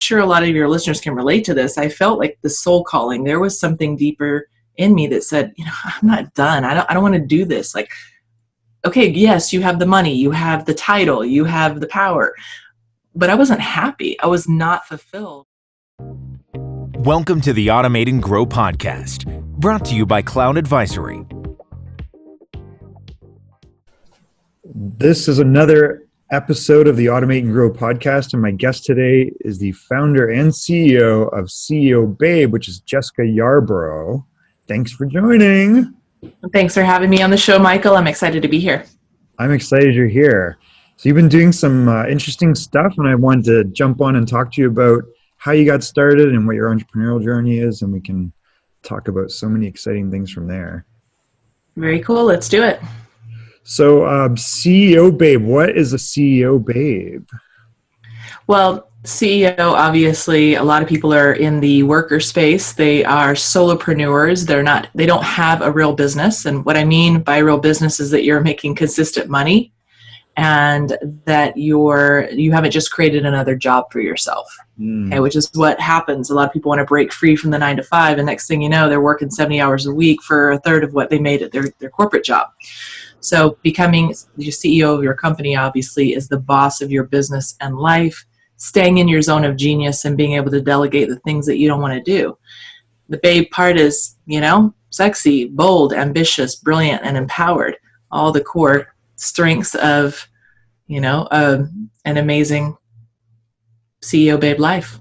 sure a lot of your listeners can relate to this. I felt like the soul calling. There was something deeper in me that said, I'm not done. I don't want to do this. Like, okay, yes, you have the money, you have the title, you have the power, but I wasn't happy. I was not fulfilled. Welcome to the Automate and Grow podcast, brought to you by Cloud Advisory. This is another episode of the Automate and Grow podcast, and my guest today is the founder and CEO of CEO Babe, which is Jessica Yarbrough. Thanks for joining. Thanks for having me on the show, Michael. I'm excited to be here. I'm excited you're here. So you've been doing some interesting stuff, and I wanted to jump on and talk to you about how you got started and what your entrepreneurial journey is, and we can talk about so many exciting things from there. Very cool. Let's do it. So CEO Babe, what is a CEO Babe? Well, CEO, obviously, a lot of people are in the worker space. They are solopreneurs. They don't have a real business. And what I mean by real business is that you're making consistent money and that you haven't just created another job for yourself, okay, which is what happens. A lot of people want to break free from the 9 to 5, and next thing you know, they're working 70 hours a week for a third of what they made at their corporate job. So becoming the CEO of your company, obviously, is the boss of your business and life, staying in your zone of genius and being able to delegate the things that you don't want to do. The babe part is, sexy, bold, ambitious, brilliant, and empowered. All the core strengths of, an amazing CEO Babe life.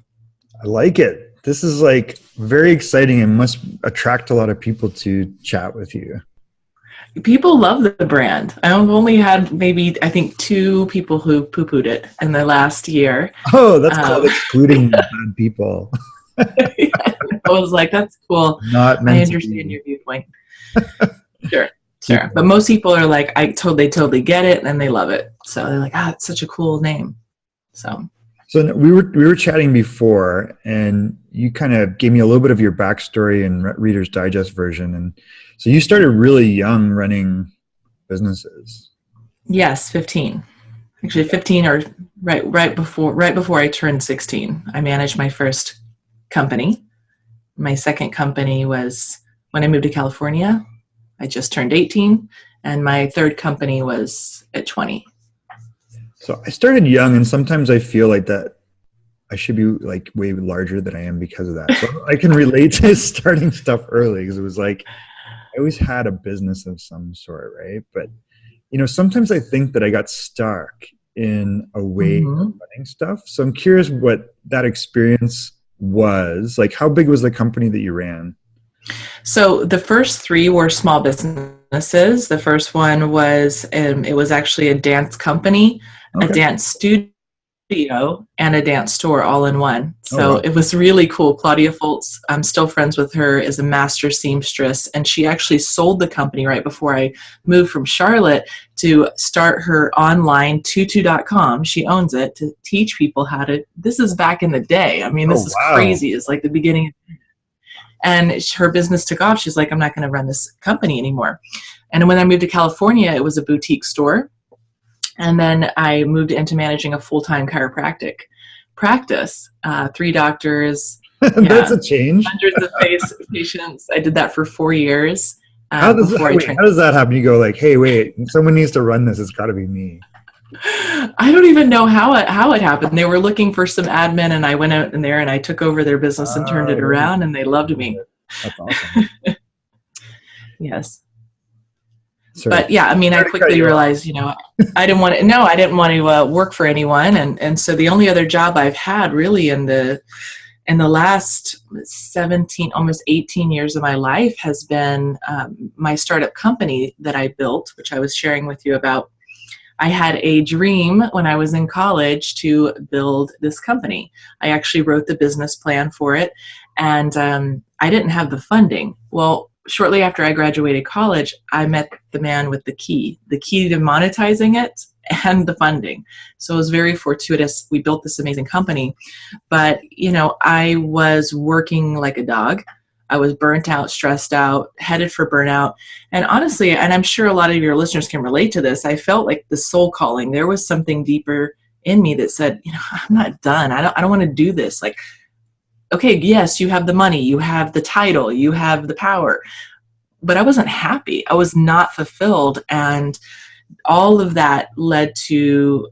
I like it. This is like very exciting and must attract a lot of people to chat with you. People love the brand. I've only had I think 2 people who poo-pooed it in the last year. Oh, that's called excluding bad people. Yeah, I was like, that's cool. I understand your viewpoint. Sure. But most people are like, they totally get it and they love it. So they're like, it's such a cool name. So we were chatting before, and you kind of gave me a little bit of your backstory and Reader's Digest version. And so you started really young running businesses. Yes, 15. Actually 15 or right before I turned 16. I managed my first company. My second company was when I moved to California. I just turned 18, and my third company was at 20. So I started young, and sometimes I feel like that I should be like way larger than I am because of that. So I can relate to starting stuff early, because it was like I always had a business of some sort, right? But sometimes I think that I got stuck in a way of running stuff. So I'm curious what that experience was. Like, how big was the company that you ran? So the first 3 were small businesses. The first one was, it was actually a dance company, a dance studio, and a dance store all in one. So It was really cool. Claudia Foltz, I'm still friends with her, is a master seamstress, and she actually sold the company right before I moved from Charlotte to start her online tutu.com. She owns it, to teach people how to, this is back in the day. I mean, this is crazy. It's like the beginning of, and her business took off. She's like, I'm not going to run this company anymore. And when I moved to California, it was a boutique store. And then I moved into managing a full-time chiropractic practice. 3 doctors. That's a change. Hundreds of patients. I did that for 4 years. How does that happen? You go like, hey, wait, someone needs to run this. It's got to be me. I don't even know how it happened. They were looking for some admin, and I went out in there and I took over their business and turned it around, and they loved me. That's awesome. Yes. Sorry. But yeah, I mean, I quickly realized, I didn't want to work for anyone. And so the only other job I've had really in the last 17, almost 18 years of my life has been my startup company that I built, which I was sharing with you about. I had a dream when I was in college to build this company. I actually wrote the business plan for it, and I didn't have the funding. Well, shortly after I graduated college, I met the man with the key to monetizing it and the funding. So it was very fortuitous. We built this amazing company, but I was working like a dog. I was burnt out, stressed out, headed for burnout. And honestly, and I'm sure a lot of your listeners can relate to this, I felt like the soul calling. There was something deeper in me that said, I'm not done. I don't want to do this. Like, okay, yes, you have the money, you have the title, you have the power, but I wasn't happy. I was not fulfilled. And all of that led to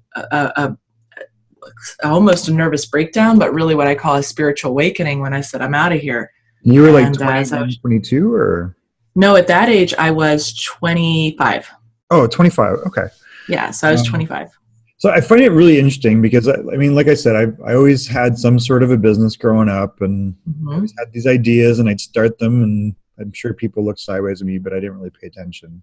almost a nervous breakdown, but really what I call a spiritual awakening when I said, I'm out of here. You were like And 21, 22 or? No, at that age, I was 25. Oh, 25. Okay. Yeah, so I was 25. So I find it really interesting because, I mean, like I said, I always had some sort of a business growing up, and I always had these ideas, and I'd start them, and I'm sure people looked sideways at me, but I didn't really pay attention.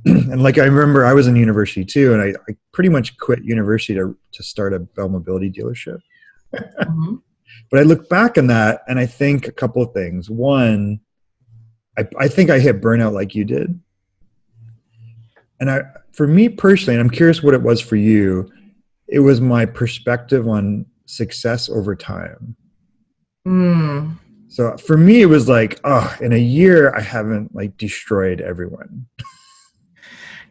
And like, I remember I was in university too, and I pretty much quit university to start a Bell Mobility dealership. But I look back on that, and I think a couple of things. One, I think I hit burnout like you did. And for me personally, and I'm curious what it was for you, it was my perspective on success over time. So for me, it was like, oh, in a year, I haven't like destroyed everyone.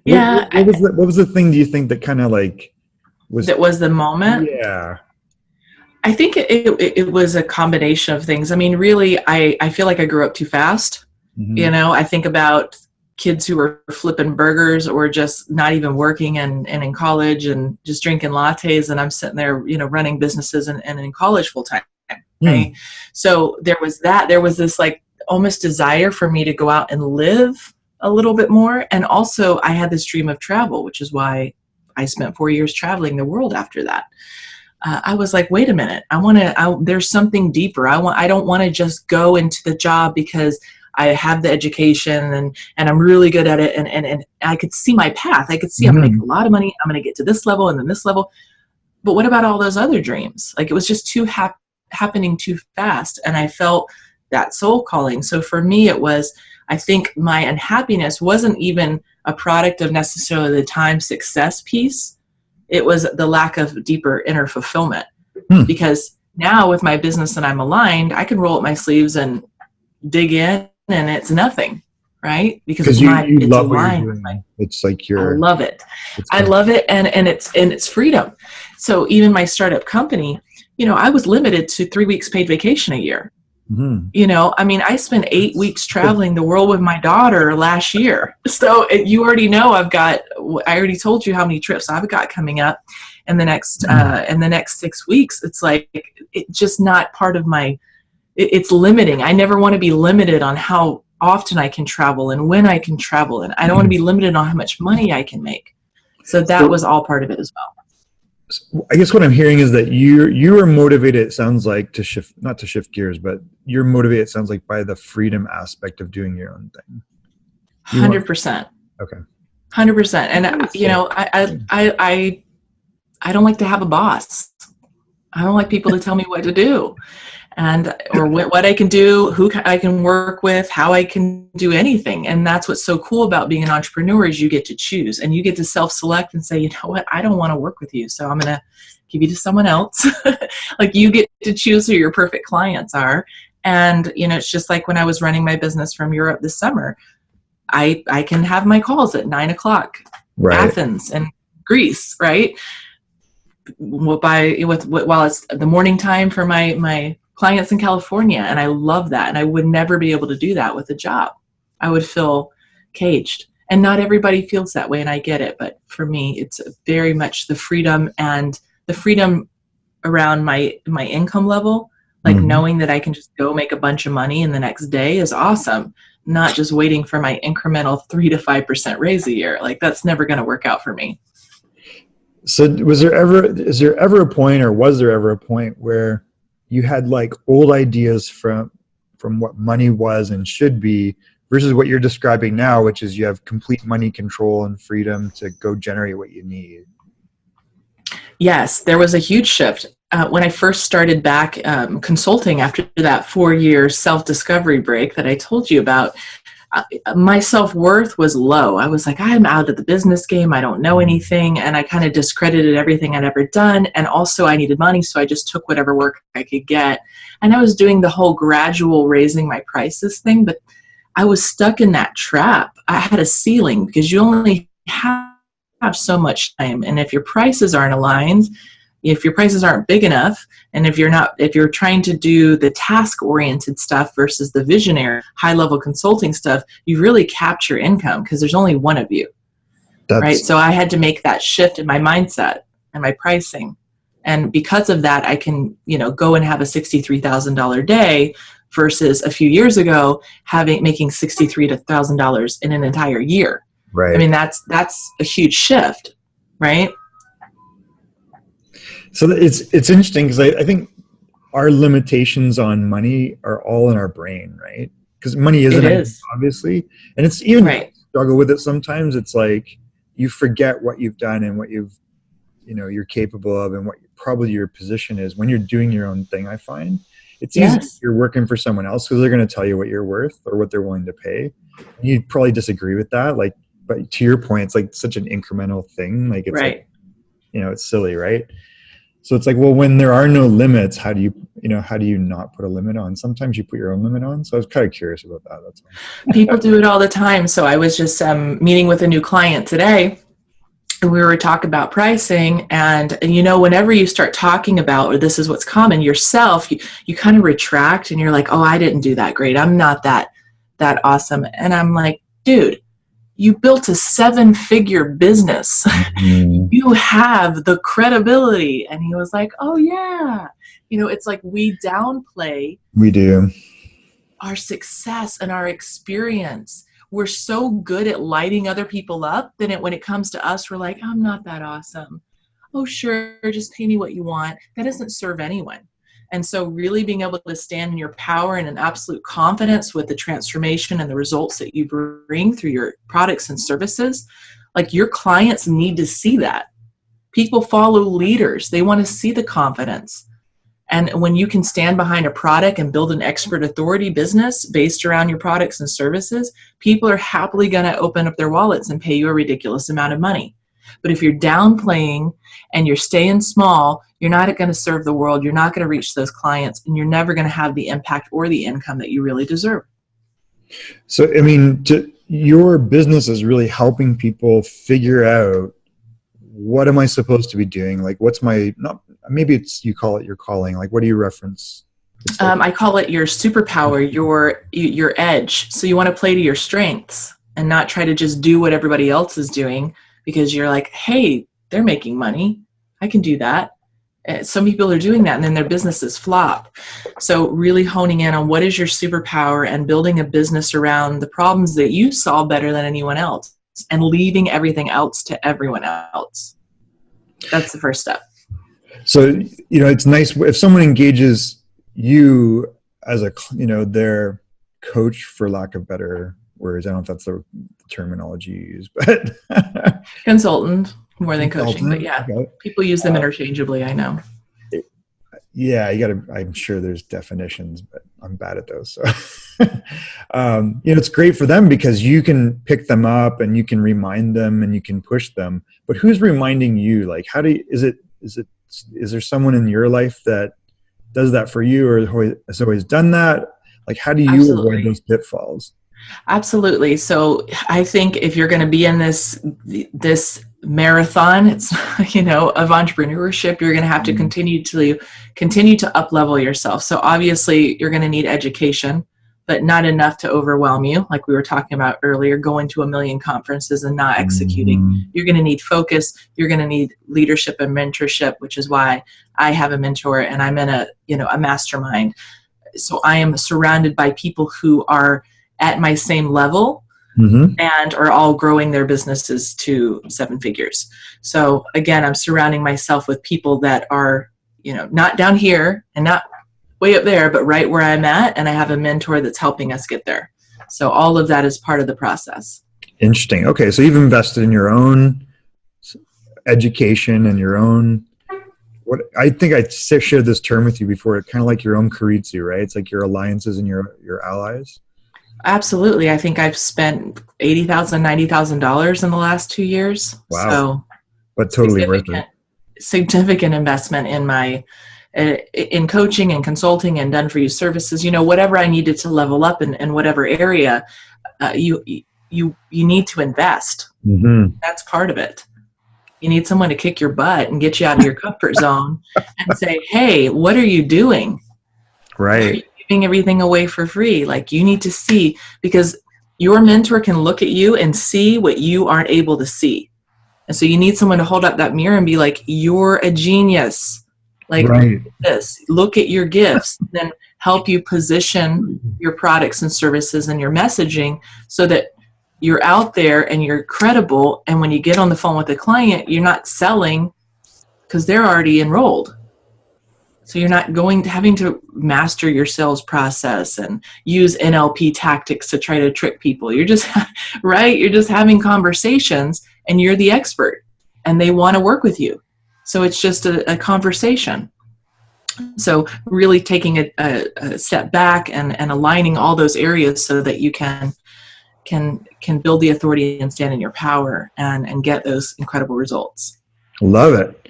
Yeah. What was the thing, do you think, that kind of like was... That was the moment? Yeah. I think it was a combination of things. I mean, really, I feel like I grew up too fast. I think about kids who were flipping burgers or just not even working and in college and just drinking lattes, and I'm sitting there, running businesses and in college full time. Right. So there was that. There was this like almost desire for me to go out and live a little bit more. And also I had this dream of travel, which is why I spent 4 years traveling the world after that. I was like, wait a minute, there's something deeper. I don't want to just go into the job because I have the education and I'm really good at it. And I could see my path. I could see I'm going to make a lot of money. I'm going to get to this level and then this level. But what about all those other dreams? Like, it was just happening too fast. And I felt that soul calling. So for me, it was, I think my unhappiness wasn't even a product of necessarily the time success piece. It was the lack of deeper inner fulfillment. Because now with my business and I'm aligned, I can roll up my sleeves and dig in, and it's nothing, right? Because it's love aligned what you're with doing. It's like I love it. I love it, and it's freedom. So even my startup company, I was limited to 3 weeks paid vacation a year. I mean, I spent 8 weeks traveling the world with my daughter last year. So you already know I already told you how many trips I've got coming up in the next 6 weeks. It's like, it's just not part of it's limiting. I never want to be limited on how often I can travel and when I can travel. And I don't want to be limited on how much money I can make. So that was all part of it as well. I guess what I'm hearing is that you are motivated, it sounds like, not to shift gears, but you're motivated, it sounds like, by the freedom aspect of doing your own thing. 100%. Okay. 100%. And I don't like to have a boss. I don't like people to tell me what to do, or what I can do, who I can work with, how I can do anything. And that's what's so cool about being an entrepreneur, is you get to choose and you get to self-select and say, you know what, I don't want to work with you, so I'm going to give you to someone else. Like, you get to choose who your perfect clients are. And, it's just like when I was running my business from Europe this summer, I can have my calls at 9:00, right. Athens and Greece, right? While it's the morning time for my clients in California. And I love that. And I would never be able to do that with a job. I would feel caged, and not everybody feels that way. And I get it. But for me, it's very much the freedom, and the freedom around my income level, like knowing that I can just go make a bunch of money in the next day is awesome. Not just waiting for my incremental 3 to 5% raise a year. Like, that's never going to work out for me. So is there ever a point where you had like old ideas from what money was and should be versus what you're describing now, which is you have complete money control and freedom to go generate what you need? Yes, there was a huge shift. When I first started back consulting after that 4-year self-discovery break that I told you about, my self-worth was low. I was like, I'm out of the business game. I don't know anything. And I kind of discredited everything I'd ever done. And also I needed money, so I just took whatever work I could get. And I was doing the whole gradual raising my prices thing, but I was stuck in that trap. I had a ceiling because you only have have so much time. And if your prices aren't aligned, if your prices aren't big enough, and if you're trying to do the task-oriented stuff versus the visionary, high-level consulting stuff, you really capped your income because there's only one of you, right? So I had to make that shift in my mindset and my pricing. And because of that, I can, go and have a $63,000 day versus a few years ago making $63,000 in an entire year. Right. I mean, that's a huge shift, right? So it's interesting because I think our limitations on money are all in our brain, right? Because money isn't obviously, and it's even right. struggle with it sometimes. It's like you forget what you've done and what you're capable of and what probably your position is when you're doing your own thing. I find it's easy if you're working for someone else because they're going to tell you what you're worth or what they're willing to pay. You'd probably disagree with that. But to your point, it's like such an incremental thing. Like it's right. It's silly, right? So it's like, well, when there are no limits, how do you not put a limit on? Sometimes you put your own limit on. So I was kind of curious about that. That's all. People do it all the time. So I was just meeting with a new client today, and we were talking about pricing. And whenever you start talking about, or this is what's common, yourself, you kind of retract, and you're like, oh, I didn't do that great. I'm not that awesome. And I'm like, dude, you built a 7-figure business. Mm-hmm. You have the credibility. And he was like, oh yeah. It's like we downplay. We do. Our success and our experience. We're so good at lighting other people up that when it comes to us, we're like, I'm not that awesome. Oh, sure. Just pay me what you want. That doesn't serve anyone. And so really being able to stand in your power and an absolute confidence with the transformation and the results that you bring through your products and services, like your clients need to see that. People follow leaders. They want to see the confidence. And when you can stand behind a product and build an expert authority business based around your products and services, people are happily going to open up their wallets and pay you a ridiculous amount of money. But if you're downplaying and you're staying small, you're not going to serve the world. You're not going to reach those clients, and you're never going to have the impact or the income that you really deserve. So, your business is really helping people figure out, what am I supposed to be doing? Like, maybe it's, you call it your calling. Like, what do you reference? I call it your superpower, your edge. So you want to play to your strengths and not try to just do what everybody else is doing because you're like, hey, they're making money. I can do that. Some people are doing that and then their businesses flop. So really honing in on what is your superpower and building a business around the problems that you solve better than anyone else and leaving everything else to everyone else. That's the first step. So, it's nice if someone engages you as their coach, for lack of better words. I don't know if that's the terminology you use, but consultant more than coaching, but yeah, okay. People use them interchangeably. I know. Yeah, I'm sure there's definitions, but I'm bad at those. So, it's great for them because you can pick them up and you can remind them and you can push them. But who's reminding you? Like, is there someone in your life that does that for you or has always done that? Like, how do you avoid those pitfalls? Absolutely. So I think if you're going to be in this marathon, it's, of entrepreneurship, you're going to have to continue to up level yourself. So obviously you're going to need education, but not enough to overwhelm you. Like we were talking about earlier, going to 1 million conferences and not executing. You're going to need focus. You're going to need leadership and mentorship, which is why I have a mentor and I'm in a mastermind. So I am surrounded by people who are at my same level and are all growing their businesses to 7 figures. So again, I'm surrounding myself with people that are, not down here and not way up there, but right where I'm at. And I have a mentor that's helping us get there. So all of that is part of the process. Interesting. Okay. So you've invested in your own education and your own, what I think I shared this term with you before, kind of like your own Karitsu, right? It's like your alliances and your allies. Absolutely. I think I've spent $80,000, $90,000 in the last 2 years. Wow. So, but totally worth it. Significant investment in coaching and consulting and done for you services. Whatever I needed to level up in whatever area, you need to invest. That's part of it. You need someone to kick your butt and get you out of your comfort zone and say, hey, what are you doing? Why are you Right. giving everything away for free? Like, you need to see, because your mentor can look at you and see what you aren't able to see. And so you need someone to hold up that mirror and be like, you're a genius. Like, look Right. at this, look at your gifts, then help you position your products and services and your messaging so that you're out there and you're credible. And when you get on the phone with a client, you're not selling because they're already enrolled. So you're not having to master your sales process and use NLP tactics to try to trick people. You're just, right? You're just having conversations and you're the expert and they want to work with you. So it's just a conversation. So really taking a step back and aligning all those areas so that you can build the authority and stand in your power and get those incredible results. Love it.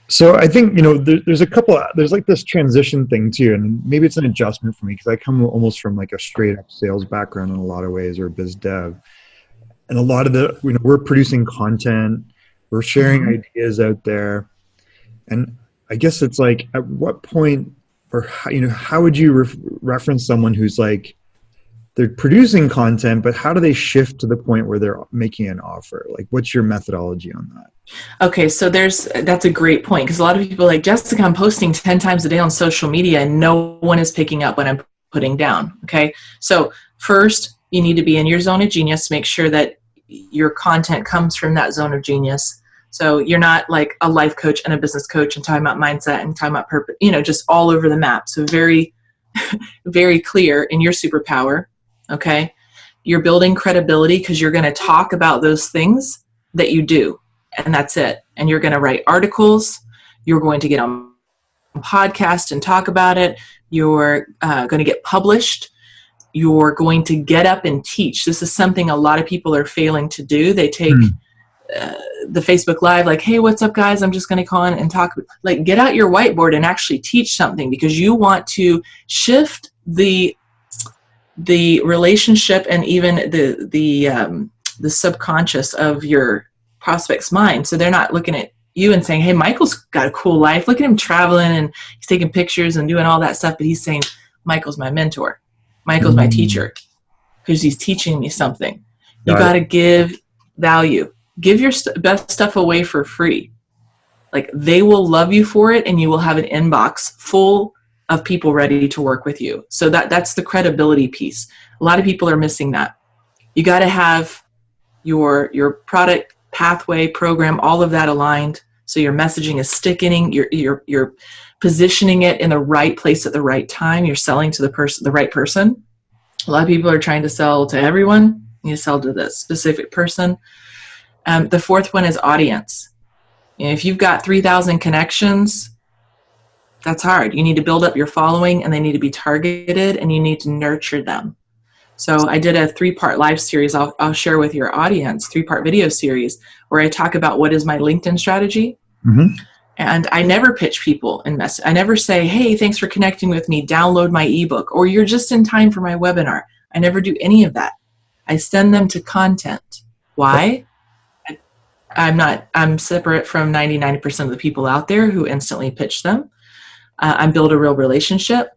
So I think, there's like this transition thing too, and maybe it's an adjustment for me because I come almost from like a straight up sales background in a lot of ways, or biz dev. And a lot of we're producing content, we're sharing ideas out there. And I guess it's like, at what point, or how would you reference someone who's like, they're producing content, but how do they shift to the point where they're making an offer? Like, what's your methodology on that? Okay, so that's a great point, because a lot of people are like, Jessica, I'm posting 10 times a day on social media and no one is picking up what I'm putting down. Okay, so first you need to be in your zone of genius, make sure that your content comes from that zone of genius. So you're not like a life coach and a business coach and talking about mindset and talking about purpose, just all over the map. So very, very clear in your superpower. Okay, you're building credibility because you're going to talk about those things that you do, and that's it. And you're going to write articles, you're going to get on a podcast and talk about it, you're going to get published, you're going to get up and teach. This is something a lot of people are failing to do. They take the Facebook Live, like, hey, what's up, guys? I'm just going to call in and talk. Like, get out your whiteboard and actually teach something, because you want to shift the relationship and even the subconscious of your prospect's mind. So they're not looking at you and saying, hey, Michael's got a cool life. Look at him traveling and he's taking pictures and doing all that stuff. But he's saying, Michael's my mentor. Michael's my teacher, because he's teaching me something. You got to give value. Give your best stuff away for free. Like, they will love you for it, and you will have an inbox full of people ready to work with you. So that's the credibility piece. A lot of people are missing that. You got to have your product pathway program, all of that aligned, so your messaging is sticking. You're positioning it in the right place at the right time. You're selling to the right person. A lot of people are trying to sell to everyone. You sell to this specific person. The fourth one is audience. If you've got 3,000 connections, that's hard. You need to build up your following, and they need to be targeted, and you need to nurture them. So I did a 3-part live series I'll share with your audience, 3-part video series, where I talk about what is my LinkedIn strategy. And I never pitch people in message. I never say, hey, thanks for connecting with me, download my ebook, or you're just in time for my webinar. I never do any of that. I send them to content. Why? I'm separate from 99% of the people out there who instantly pitch them. I build a real relationship.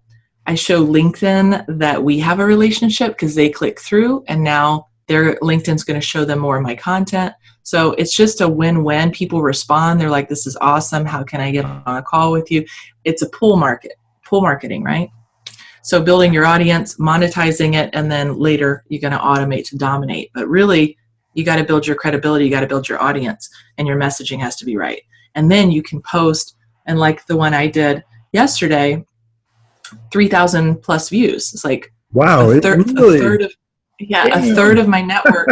I show LinkedIn that we have a relationship because they click through, and now their LinkedIn's going to show them more of my content. So it's just a win-win. People respond. They're like, this is awesome. How can I get on a call with you? It's a pull marketing, right? So building your audience, monetizing it, and then later you're going to automate to dominate. But really, you got to build your credibility. You got to build your audience, and your messaging has to be right. And then you can post, and like the one I did yesterday, 3,000 plus views. It's like, wow, a third of my network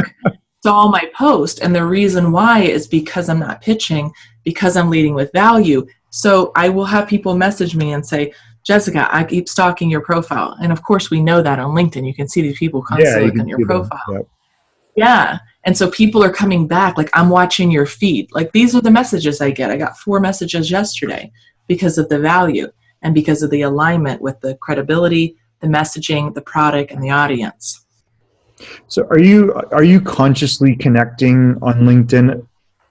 saw my post. And the reason why is because I'm not pitching, because I'm leading with value. So I will have people message me and say, Jessica, I keep stalking your profile. And of course, we know that on LinkedIn. You can see these people constantly look on your profile. Yep. Yeah. And so people are coming back, like, I'm watching your feed. Like, these are the messages I get. I got 4 messages yesterday because of the value and because of the alignment with the credibility, the messaging, the product, and the audience. So are you consciously connecting on LinkedIn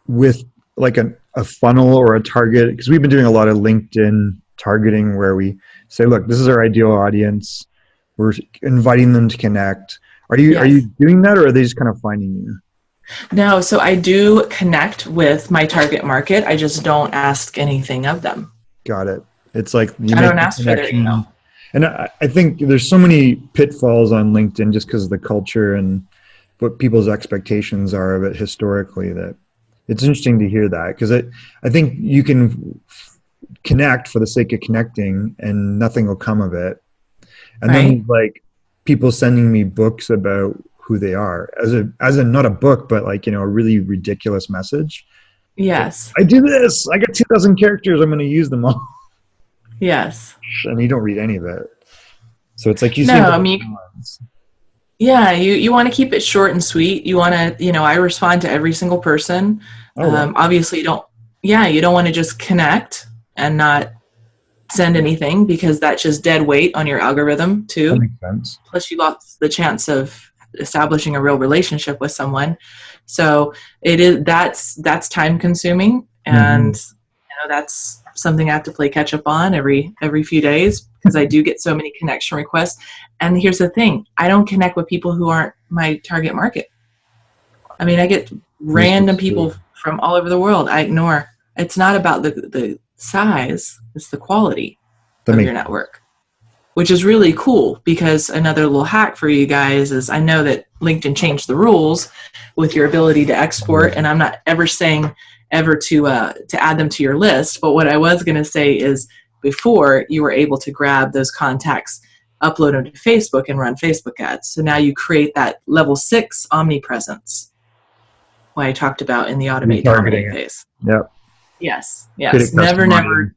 with like a funnel or a target? Because we've been doing a lot of LinkedIn targeting where we say, look, this is our ideal audience. We're inviting them to connect. Are you Yes. doing that, or are they just kind of finding you? No, so I do connect with my target market. I just don't ask anything of them. Got it. It's like you I make don't the ask for their email. connection. And I think there's so many pitfalls on LinkedIn just because of the culture and what people's expectations are of it historically, that it's interesting to hear that, because I think you can connect for the sake of connecting and nothing will come of it. And Right? then like people sending me books about who they are as a not a book, but like, a really ridiculous message. Yes. I do this. I got 2,000 characters. I'm going to use them all. Yes. And you don't read any of it. So it's like you see No, a I mean, balance. yeah, you want to keep it short and sweet. You want to, I respond to every single person. Oh, wow. Obviously, you don't want to just connect and not send anything, because that's just dead weight on your algorithm That too. makes sense. Plus, you lost the chance of establishing a real relationship with someone. So that's time consuming, Hmm. and that's something I have to play catch up on every few days, because I do get so many connection requests. And here's the thing: I don't connect with people who aren't my target market. I mean, I get random people from all over the world. I ignore. It's not about the size; it's the quality That of makes your network, which is really cool. Because another little hack for you guys is, I know that LinkedIn changed the rules with your ability to export, and I'm not ever saying ever to add them to your list. But what I was going to say is, before, you were able to grab those contacts, upload them to Facebook, and run Facebook ads. So now you create that level 6 omnipresence, what I talked about in the automate retargeting dominate it. phase. Yep. Yes, Create yes. a custom Never. audience.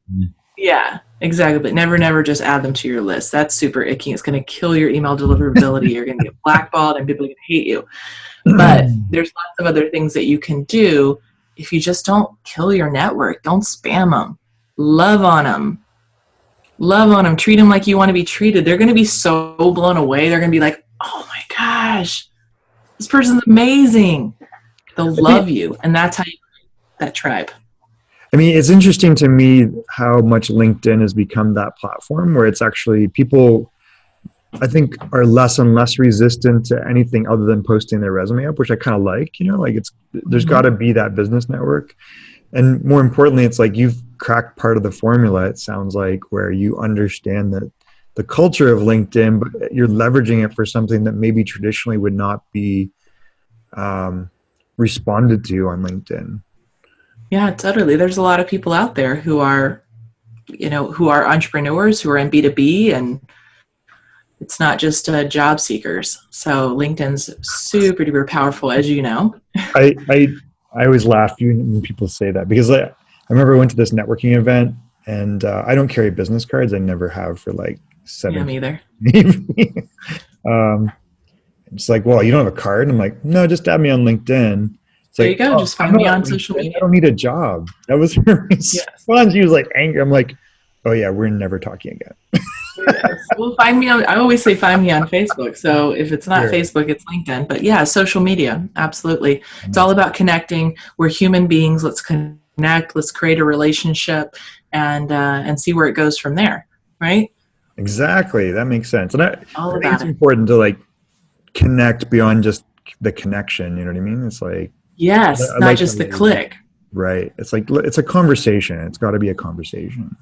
Yeah, exactly. But never just add them to your list. That's super icky. It's going to kill your email deliverability. You're going to get blackballed and people are going to hate you. But there's lots of other things that you can do if you just don't kill your network. Don't spam them. Love on them. Love on them. Treat them like you want to be treated. They're going to be so blown away. They're going to be like, oh my gosh, this person's amazing. They'll I think, love you. And that's how you create that tribe. I mean, it's interesting to me how much LinkedIn has become that platform where it's actually people, I think, are less and less resistant to anything other than posting their resume up, which I kind of like, like there's got Mm-hmm. to be that business network. And more importantly, it's like you've cracked part of the formula, it sounds like, where you understand that the culture of LinkedIn, but you're leveraging it for something that maybe traditionally would not be um, responded to on LinkedIn. Yeah, totally. There's a lot of people out there who are, who are entrepreneurs, who are in B2B, and it's not just job seekers. So LinkedIn's super duper powerful, as you know. I, I, I always laugh when people say that, because I remember I went to this networking event, and I don't carry business cards. I never have for like Yeah, me 17 either. um, it's like, well, you don't have a card? I'm like, no, just add me on LinkedIn. It's There you like, go. oh, Just I'm find not me on on social LinkedIn. I media. don't need a job. That was her Yes. response. She was like angry. I'm like, oh yeah, we're never talking again. Yes. Well, find me on, I always say find me on Facebook. So if it's not Sure. Facebook, it's LinkedIn. But yeah, social media. Absolutely. It's all about connecting. We're human beings. Let's connect. Let's create a relationship, and see where it goes from there. Right? Exactly. That makes sense. And I All think about it's it. important to like connect beyond just the connection. You know what I mean? It's like, Yes. I Not like how just the you, click. right. It's like, it's a conversation. It's got to be a conversation.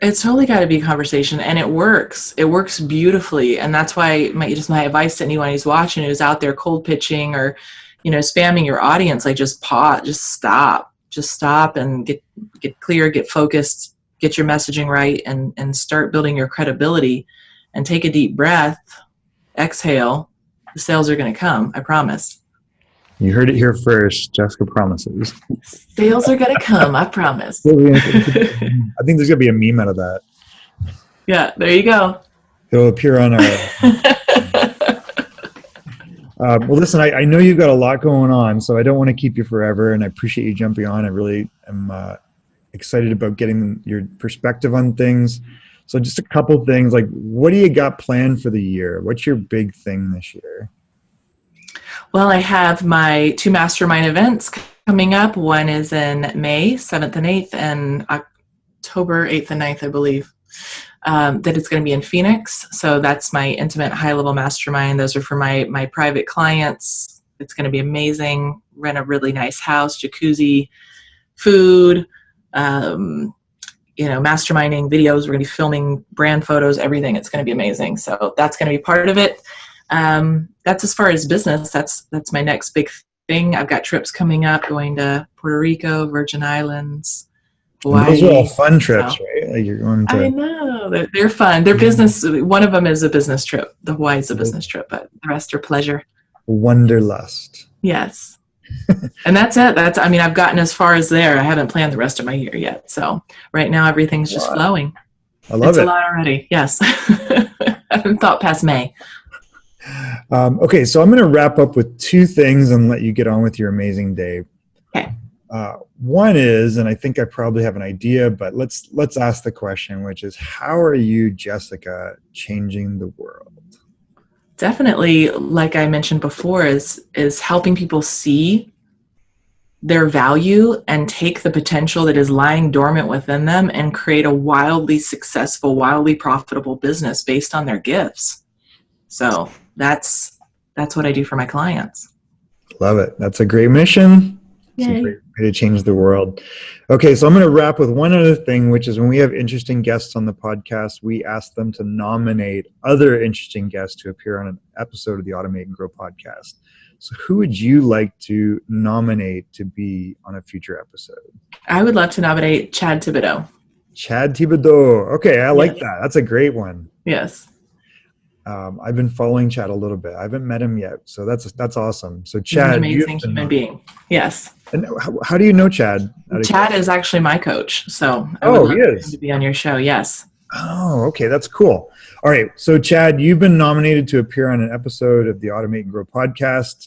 It's totally got to be a conversation, and it works. It works beautifully, and that's why my advice to anyone who's watching, who's out there cold pitching or, spamming your audience, like just pause, just stop, and get clear, get focused, get your messaging right, and start building your credibility, and take a deep breath, exhale. The sales are going to come. I promise. You heard it here first. Jessica promises. Sales are going to come. I promise. I think there's gonna be a meme out of that. Yeah, there you go. It'll appear on our. Well, listen, I know you've got a lot going on, so I don't want to keep you forever, and I appreciate you jumping on. I really am excited about getting your perspective on things. So, just a couple things, like, what do you got planned for the year? What's your big thing this year? Well, I have my 2 mastermind events coming up. One is in May 7th and 8th and October 8th and 9th, I believe. That it's going to be in Phoenix. So that's my intimate high-level mastermind. Those are for my private clients. It's going to be amazing. Rent a really nice house, jacuzzi, food, masterminding videos. We're going to be filming brand photos, everything. It's going to be amazing. So that's going to be part of it. That's as far as business. That's my next big thing. I've got trips coming up, going to Puerto Rico, Virgin Islands, Hawaii. Those are all fun trips, right? Like you're going to. I know. They're fun. They're business. One of them is a business trip. The Hawaii is a business trip, but the rest are pleasure. Wanderlust. Yes. And that's it. I've gotten as far as there. I haven't planned the rest of my year yet. So right now everything's just flowing. I love it's it. It's a lot already. Yes. I haven't thought past May. Okay, so I'm going to wrap up with two things and let you get on with your amazing day. Okay. One is, and I think I probably have an idea, but let's ask the question, which is, how are you, Jessica, changing the world? Definitely, like I mentioned before, is helping people see their value and take the potential that is lying dormant within them and create a wildly successful, wildly profitable business based on their gifts. So that's what I do for my clients. Love it. That's a great mission. It's Yay. a great way to change the world. Okay, so I'm going to wrap with one other thing, which is when we have interesting guests on the podcast, we ask them to nominate other interesting guests to appear on an episode of the Automate and Grow podcast. So who would you like to nominate to be on a future episode? I would love to nominate Chad Thibodeau. Chad Thibodeau. Okay, I like that. That's a great one. Yes. I've been following Chad a little bit. I haven't met him yet, so that's awesome. So He's Chad, an amazing human being. Yes. And how do you know Chad? Chad is actually my coach, so I he would love is him to be on your show. Yes. Oh, okay, that's cool. All right, so Chad, you've been nominated to appear on an episode of the Automate and Grow podcast.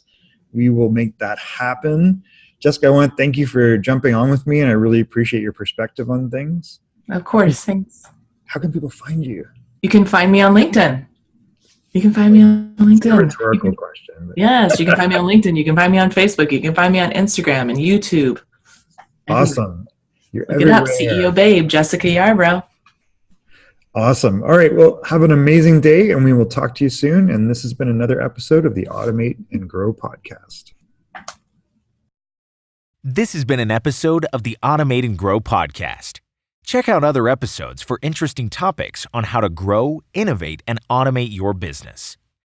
We will make that happen. Jessica, I want to thank you for jumping on with me, and I really appreciate your perspective on things. Of course. Thanks. How can people find you? You can find me on LinkedIn. You can find me on LinkedIn. It's a rhetorical question. But. Yes, you can find me on LinkedIn. You can find me on Facebook. You can find me on Instagram and YouTube. Awesome. You're Look it up, CEO Babe, Jessica Yarbrough. Awesome. All right, well, have an amazing day, and we will talk to you soon. And this has been another episode of the Automate and Grow podcast. This has been an episode of the Automate and Grow podcast. Check out other episodes for interesting topics on how to grow, innovate, and automate your business.